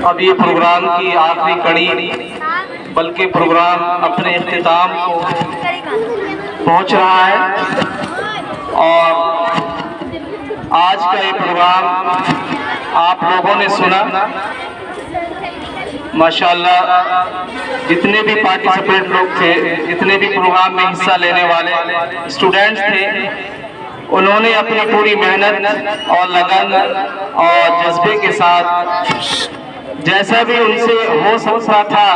اب یہ پروگرام کی آخری کڑی بلکہ پروگرام اپنے اختتام کو پہنچ رہا ہے، اور آج کا یہ پروگرام آپ لوگوں نے سنا ماشاءاللہ، جتنے بھی پارٹیسپینٹ لوگ تھے، جتنے بھی پروگرام میں حصہ لینے والے اسٹوڈنٹس تھے، انہوں نے اپنی پوری محنت اور لگن اور جذبے کے ساتھ جیسا بھی ان سے ہو سکتا تھا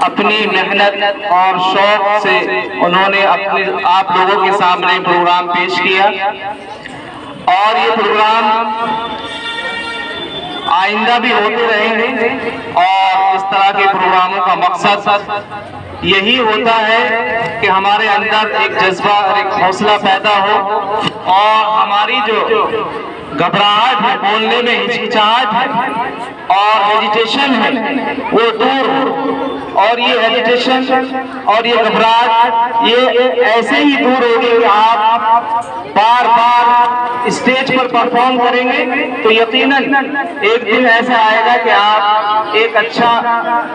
اپنی محنت اور شوق سے انہوں نے آپ لوگوں کے سامنے پروگرام پیش کیا، اور یہ پروگرام آئندہ بھی ہوتے رہیں گے، اور اس طرح کے پروگراموں کا مقصد یہی ہوتا ہے کہ ہمارے اندر ایک جذبہ اور ایک حوصلہ پیدا ہو، اور ہماری جو گھبراہٹ ہے، بولنے میں ہچکچاہٹ ہے اور ہیجیٹیشن ہے، وہ دور ہو، اور یہ ہیجیٹیشن اور یہ گھبراہٹ یہ ایسے ہی دور ہوگی کہ آپ بار بار اسٹیج پر پرفارم کریں گے تو یقیناً ایک دن ایسا آئے گا کہ آپ ایک اچھا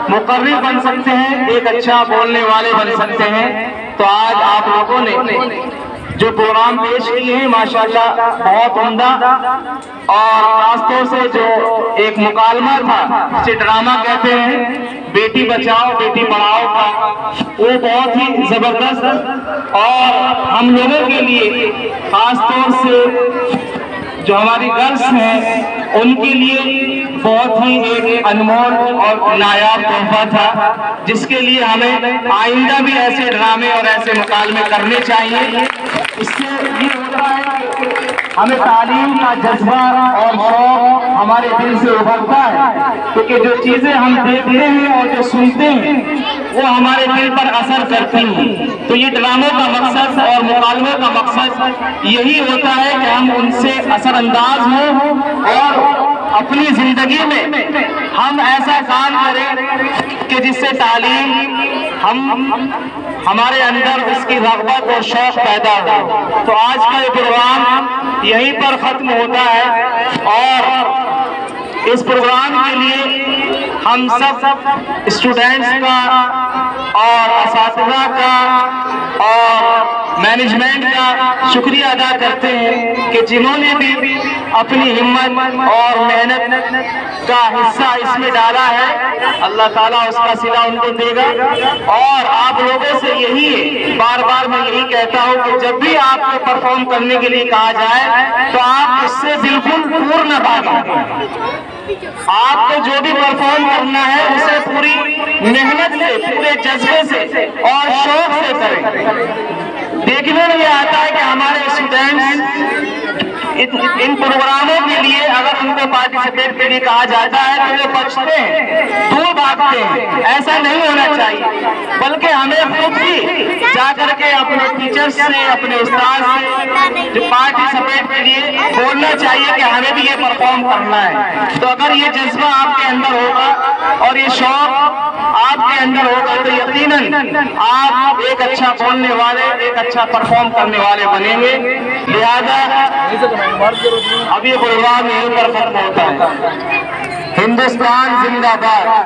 مقرر بن سکتے ہیں، ایک اچھا بولنے والے بن سکتے ہیں۔ تو آج آپ لوگوں نے جو پروگرام پیش کیے ہیں ماشاءاللہ بہت عمدہ، اور خاص طور سے جو ایک مکالمہ تھا جسے ڈرامہ کہتے ہیں، بیٹی بچاؤ بیٹی پڑھاؤ کا، وہ بہت ہی زبردست، اور ہم لوگوں کے لیے خاص طور سے جو ہماری گرلس ہیں ان کے لیے بہت ہی ایک انمول اور نایاب تحفہ تھا، جس کے لیے ہمیں آئندہ بھی ایسے ڈرامے اور ایسے مکالمے کرنے چاہیے۔ اس سے یہ ہوتا ہے کہ ہمیں تعلیم کا جذبہ اور شوق ہمارے دل سے ابھرتا ہے، کیونکہ جو چیزیں ہم دیکھتے ہیں اور جو سنتے ہیں وہ ہمارے دل پر اثر کرتی ہیں۔ تو یہ ڈراموں کا مقصد اور مکالموں کا مقصد یہی ہوتا ہے کہ ہم ان سے اثر انداز ہوں، اور اپنی زندگی میں ہم ایسا کام کریں کہ جس سے تعلیم ہمارے اندر اس کی رغبت اور شوق پیدا ہو۔ تو آج کا یہ پروگرام یہیں پر ختم ہوتا ہے، اور اس پروگرام کے لیے ہم سب اسٹوڈنٹس کا اور اساتذہ کا اور مینجمنٹ کا شکریہ ادا کرتے ہیں کہ جنہوں نے بھی اپنی ہمت اور محنت کا حصہ اس میں ڈالا ہے، اللہ تعالیٰ اس کا صلہ ان کو دے گا۔ اور آپ لوگوں سے یہی ہے، بار بار میں یہی کہتا ہوں کہ جب بھی آپ کو پرفارم کرنے کے لیے کہا جائے تو آپ اس سے بالکل دور نہ بھاگیں۔ آپ کو جو بھی پرفارم کرنا ہے اسے پوری محنت سے، پورے جذبے سے اور شوق سے کریں۔ دیکھنے میں یہ آتا ہے کہ ہمارے اسٹوڈنٹس ان پروگراموں کے لیے اگر ان کو پارٹیسپیٹ کے لیے کہا جاتا ہے تو وہ بچتے ہیں، دور بھاگتے ہیں۔ ایسا نہیں ہونا چاہیے، بلکہ ہمیں خود بھی جا کر کے اپنے ٹیچرز سے، اپنے استاد سے جو پارٹیسپیٹ کے لیے بولنا چاہیے کہ ہمیں بھی یہ پرفارم کرنا ہے۔ تو اگر یہ جذبہ آپ کے اندر ہوگا اور یہ شوق آپ کے اندر ہوگا تو یقیناً آپ ایک اچھا بولنے والے، ایک اچھا پرفارم کرنے والے بنیں گے۔ لہذا اب یہ پروگرام یہیں پر ختم ہوتا ہے۔ ہندوستان زندہ باد۔